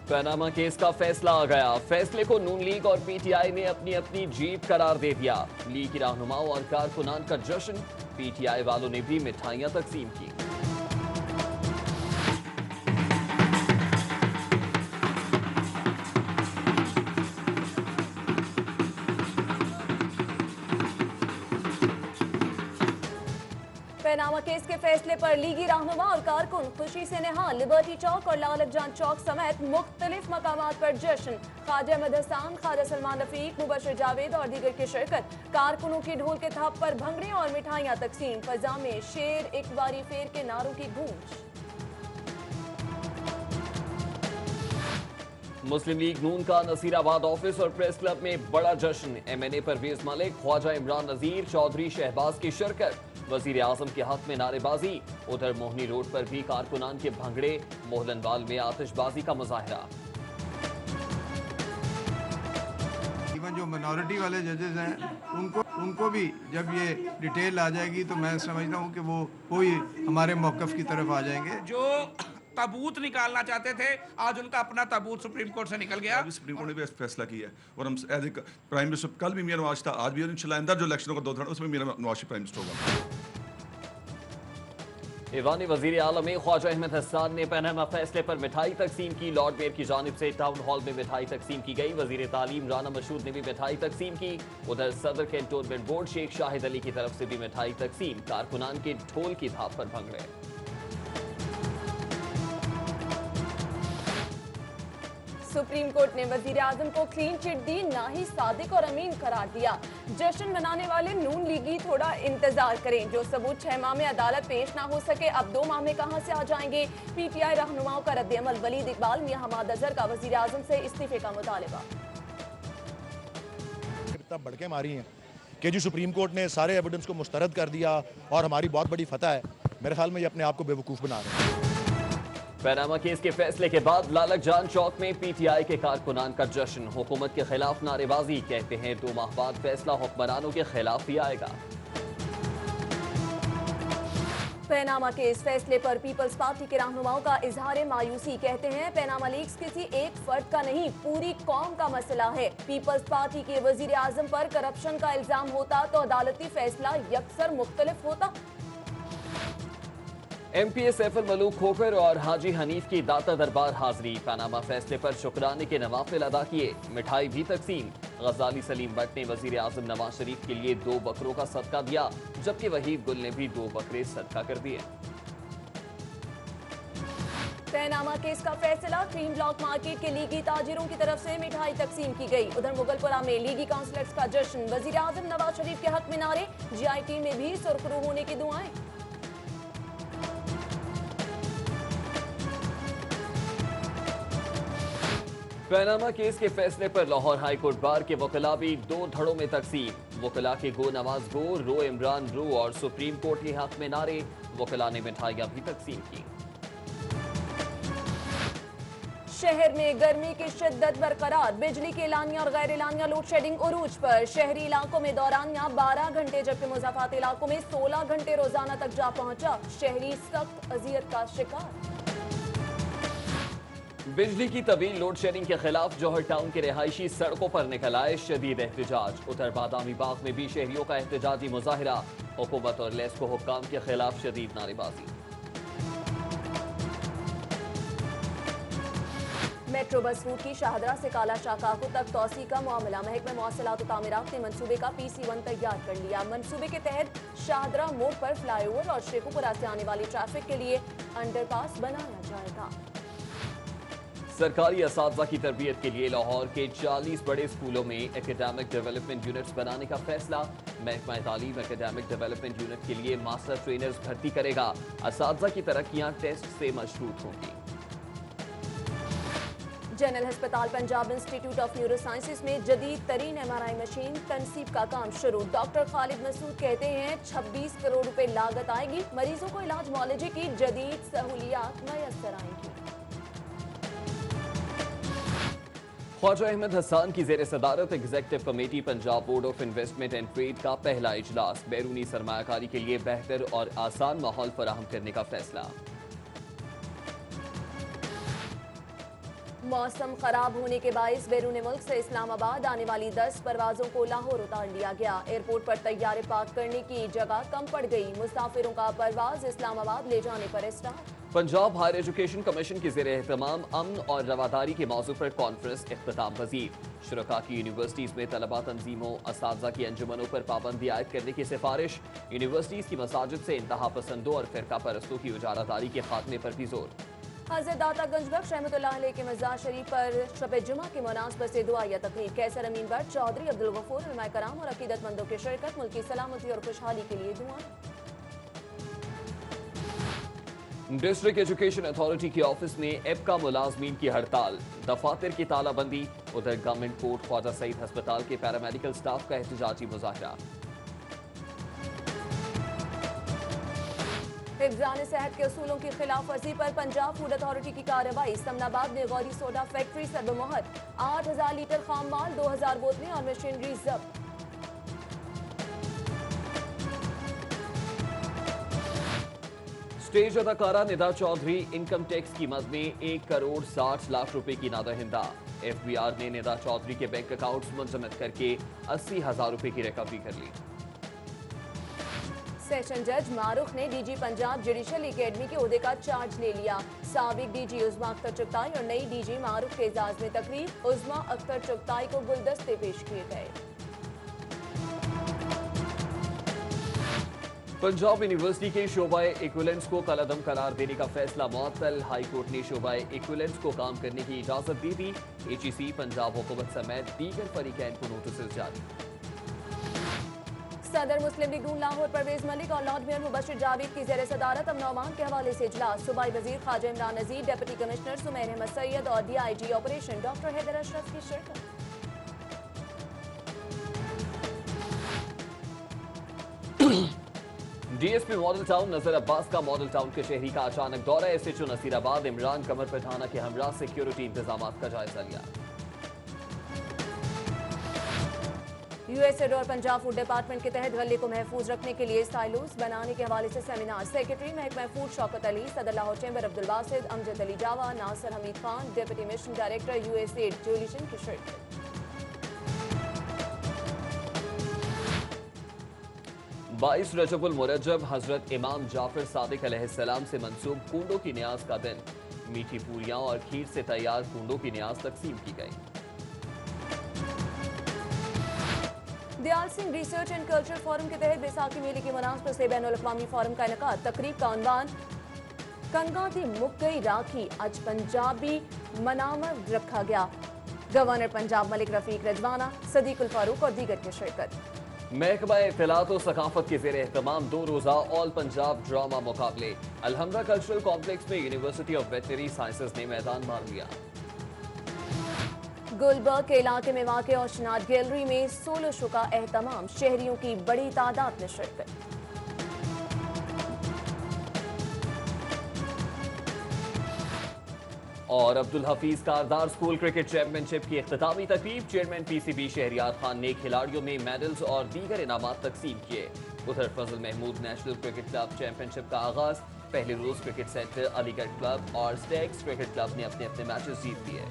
Panama case का फैसला आ गया। फैसले को नून लीग और पीटीआई ने अपनी अपनी जीत करार दे दिया। लीग की रहनुमाओं और कारकुनान का जश्न, पीटीआई वालों ने भी मिठाइयां तकसीम की। पनामा केस के फैसले पर लीगी रहनुमा और कारकुन खुशी से निहाल। लिबर्टी चौक और लालक जान चौक समेत मुख्तलिफ मकामात पर जश्न। ख्वाजा अहमद हसन, ख्वाजा सलमान रफीक, मुबशर जावेद और दीगर की शिरकत। कारकुनों की ढोल के थाप पर भंगड़े और मिठाइयां तकसीम। फजा में शेर एक बारी फेर के नारों की गूंज। मुस्लिम लीग नून का नसीराबाद ऑफिस और प्रेस क्लब में बड़ा जश्न। एमएनए परवेज मलिक, ख्वाजा इमरान नजीर, चौधरी शहबाज की शिरकत। वजीर आजम के हक में नारेबाजी। उधर मोहनी रोड पर भी कारकुनान के भंगड़े। मोहलनवाल में आतिशबाजी का मुजाहरा। इवन जो मिनॉरिटी वाले जजेस हैं उनको भी जब ये डिटेल आ जाएगी तो मैं समझता हूँ कि वो कोई हमारे मौक़िफ़ की तरफ आ जाएंगे। जो ताबूत निकालना चाहते थे, आज उनका अपना ताबूत सुप्रीम कोर्ट से निकल गया। सुप्रीम कोर्ट ने भी फैसला किया है और हम एज ए प्राइम मिनिस्टर, कल भी मियां नवाज था, आज भी, और इंशाल्लाह अंदर जो इलेक्शनों का दौर उसमें मियां नवाज प्राइम मिनिस्टर होगा। ईरानी वजीर आलम में ख्वाजा अहमद हसन ने पनामा फैसले पर मिठाई तकसीम की। लॉर्ड मेयर की जानिब से टाउन हॉल में मिठाई तकसीम की गई। वजीर तालीम राना मशहूद ने भी मिठाई तकसीम की। उधर सदर कैंटोनमेंट बोर्ड शेख शाहिद अली की तरफ से भी मिठाई तकसीम। कारकुनान के ढोल की थाप पर भंगड़े। सुप्रीम कोर्ट ने वजीर आजम को क्लीन चिट दी, ना ही सादिक और अमीन करार दिया। जश्न मनाने वाले नून लीगी थोड़ा इंतजार करें। जो सबूत 6 माह में अदालत पेश ना हो सके, अब 2 माह में कहां से आ जाएंगे। पीटीआई रहनुमाओं का रद्द-ए-अमल। वलीद इकबाल, मियां हमाद अजहर का वजीर आजम से इस्तीफे का मुतालबा। इतना भड़के मारी हैं कि जी सुप्रीम कोर्ट ने सारे एविडेंस को मुस्तरद कर दिया और हमारी बहुत बड़ी फतह है। मेरे ख्याल में ये अपने आप को बेवकूफ़ बना रहे हैं। पनामा केस के फैसले के बाद लालक जान चौक में पीटीआई के कारकुनान का जश्न। हुकूमत के खिलाफ नारेबाजी। कहते हैं 2 माह बाद फैसला हुक्मरानों के खिलाफ ही आएगा। पनामा केस फैसले पर पीपल्स पार्टी के रहनुमाओं का इजहार मायूसी। कहते हैं पनामा लीक्स किसी एक फर्द का नहीं, पूरी कौम का मसला है। पीपल्स पार्टी के वजीर आजम पर करप्शन का इल्जाम होता तो अदालती फैसला यकसर मुख्तलिफ होता। एमपीए सैफुल मलूक खोखर और हाजी हनीफ की दाता दरबार हाजिरी। पनामा फैसले पर शुक्राने के नवाफिल अदा किए। मिठाई भी तकसीम। गजाली सलीम भट्ट ने वजीर आजम नवाज शरीफ के लिए 2 बकरों का सदका दिया, जबकि वहीद गुल ने भी 2 बकरे सदका कर दिए। पनामा केस का फैसला। क्रीम ब्लॉक मार्केट के लीगी ताजिरों की तरफ से मिठाई तकसीम की गई। उधर मुगलपुरा में लीगी काउंसलर्स का जश्न। वजीर आजम नवाज शरीफ के हक में नारे। जीआईटी में भी सुरखरू होने की दुआएं। पनामा केस के फैसले पर लाहौर हाई कोर्ट बार के वकला भी 2 धड़ों में तकसीम। वकला के गो नवाज गो, रो इमरान रो और सुप्रीम कोर्ट के हक में नारे। वकला ने मिठाइयां भी तकसीम की। शहर में गर्मी की शिद्दत बरकरार। बिजली के एलानिया और गैर एलानिया लोड शेडिंग उरूज पर। शहरी इलाकों में दौरानिया 12 घंटे, जबकि मुज़ाफ़ात इलाकों में 16 घंटे रोजाना तक जा पहुंचा। शहरी सख्त अजियत का शिकार। बिजली की तवील लोड शेडिंग के खिलाफ जौहर टाउन के रिहायशी सड़कों पर निकल आए। शदीद एहतजाज। उधर बादामी बाग में भी शहरियों का एहतजाजी मुजाहिरा। हुकूमत और लेस्को हुक्काम के खिलाफ शदीद नारेबाजी। मेट्रो बस रूट की शाहदरा से काला शाकाको तक तोसी का मामला। महकमा मौसलात और तामीरात ने मंसूबे का PC1 तैयार कर लिया। मंसूबे के तहत शाहदरा मोड़ पर फ्लाईओवर और शेखुपुरा से आने वाली ट्रैफिक के लिए अंडरपास बनाया जाएगा। सरकारी असातिज़ा की तरबियत के लिए लाहौर के 40 बड़े स्कूलों में एकेडमिक डेवलपमेंट यूनिट्स बनाने का फैसला। महकमा तालीम एकेडमिक डेवलपमेंट यूनिट के लिए मास्टर ट्रेनर्स भर्ती करेगा। असातिज़ा की तरक्कियां टेस्ट से मशरूत होंगी। जनरल अस्पताल Punjab institute of neuro sciences में जदीद तरीन MRI मशीन तनसीब का काम शुरू। डॉक्टर खालिद मसूद कहते हैं 26 करोड़ रुपए लागत आएगी। मरीजों को इलाज मुआलजे की जदीद सहूलियात मैसर आएंगी। ख्वाजा अहमद हसन की जेर सदारत executive committee Punjab board of investment and trade का पहला इजलास। बैरूनी सरमायाकारी के लिए बेहतर और आसान माहौल फराहम करने का फैसला। मौसम खराब होने के बायस बैरून मुल्क से इस्लामाबाद आने वाली 10 परवाजों को लाहौर उतार लिया गया। एयरपोर्ट पर तैयारे पार्क करने की जगह कम पड़ गई। मुसाफिरों का परवाज इस्लामाबाद ले जाने पर stop. Punjab higher education commission की ज़ेर एहतमाम अमन और रवादारी के मौजू पर कॉन्फ्रेंस इख्तिताम पजीर। शुरका की यूनिवर्सिटीज़ में तलबा तंजीमों असातिज़ा की अंजुमनों पर पाबंदी आयद करने की सिफारिश। यूनिवर्सिटीज़ की मसाजिद से इंतहा पसंदों और फिरका परस्तों की उजारादारी के खात्मे पर भी जोर। हज़रत दाता गंजबख्श रहमतुल्लाह अलैह के मज़ार शरीफ पर शब जुमा के मुनासबत से दुआ या तकरीर। कैसर अमीन भट्ट, चौधरी अब्दुल गफूर, उलमाए कराम और अकीदतमंदों की शिरकत। मुल्क की सलामती और खुशहाली के लिए दुआ। डिस्ट्रिक्ट एजुकेशन अथॉरिटी के ऑफिस में एपका मुलाजमीन की हड़ताल, दफातर की तालाबंदी। उधर गवर्नमेंट कोर्ट ख्वाजा सईद अस्पताल के पैरामेडिकल स्टाफ का एहतजाजी मुजाहरा। हिफ्ज़ान सेहत के असूलों की खिलाफ वर्जी पर पंजाब फूड अथॉरिटी की कार्रवाई। समनाबाद में गौरी सोडा फैक्ट्री सरबमोहर, 8000 लीटर खाम माल, 2000 बोतलें और मशीनरी जब्त। स्टेज अदाकारा निदा चौधरी इनकम टैक्स की मद में 1 करोड़ 60 लाख रुपए की नादहिंदा। FBI ने निदा चौधरी के बैंक अकाउंट्स मुंजमद करके 80,000 रुपए की रिकवरी कर ली। सेशन जज मारूख ने डीजी पंजाब जुडिशल एकेडमी के ओहदे का चार्ज ले लिया। साबिक डीजी उज़मा अख्तर चुगताई और नई डीजी मारूख के एजाज में तकरीब। उज़मा अख्तर चुगताई को गुलदस्ते पेश किए गए। पंजाब यूनिवर्सिटी के शोबाए इक्विलेंस को कलअदम करार देने का फैसला मुअत्तल। हाई कोर्ट ने शोबाए इक्विलेंस को काम करने की इजाजत दी थी। HEC पंजाब हुकूमत समेत दीगर फरीकैन को नोटिस जारी। सदर मुस्लिम लीग नून लाहौर परवेज मलिक और लॉर्ड मेयर मुबशिर जावेद की ज़ेर सदारत अमन अमान के हवाले से इजलास। सूबाई वजीर ख्वाजा इमरान नज़ीर, डिप्टी कमिश्नर सुमैर अहमद सैयद और DIG operation doctor Haider Ashraf की शिरकत। DSP मॉडल टाउन नजर अब्बास का मॉडल टाउन के शहरी का अचानक दौरा। SHO नसीराबाद इमरान कमर पठाना के हमरा सिक्योरिटी इंतजाम का जायजा लिया। USAID और पंजाब फूड डिपार्टमेंट के तहत गले को महफूज रखने के लिए साइलोस बनाने के हवाले से सेमिनार। सेक्रेटरी महकमा फूड शौकत अली, सदर Lahore chamber Abdul Basit, Amjad Ali Jawa, Nasir Hameed Khan, deputy mission director USAID जोलिशन की शिरकत। 22 रजबुल मुरज्जब हजरत इमाम जाफर सादिक अलैहिस्सलाम से मंसूब कूंडों की न्याज का दिन। मीठी पूरियां और खीर से तैयार कूंडों की न्याज तकसीम की गई। Dayal Singh research and culture forum के तहत बैसाखी मेले की मुनासबत से बैनुल अक़वामी फोरम का इनेकाद। तकरीब का उन्वान कंगा दी मुक गई राखी आज पंजाबी मनावर रखा गया। गवर्नर पंजाब मलिक रफीक रजवाना, सदीकुल फारूक और दीगर की शिरकत। महकमा इत्तलात और सकाफत के ज़ेर एहतमाम 2 रोज़ा ऑल पंजाब ड्रामा मुकाबले। अलहमरा कल्चरल कॉम्प्लेक्स में यूनिवर्सिटी ऑफ वेटनरी साइंसेज ने मैदान मार लिया। गुलबर्ग के इलाके में वाक़ औशनाद गैलरी में सोलो शो का एहतमाम। शहरियों की बड़ी तादाद में शिरकत। और अब्दुल हफीज कारदार स्कूल क्रिकेट चैंपियनशिप की इख्तितामी तकरीब। चेयरमैन PCB शहरियार खान ने खिलाड़ियों में मेडल्स और दीगर इनामात तकसीम किए। उधर Fazal Mahmood national cricket club championship का आगाज। पहले रोज क्रिकेट सेंटर, अलीगढ़ क्लब और स्टैग्स क्रिकेट क्लब ने अपने अपने मैचेस जीत लिए।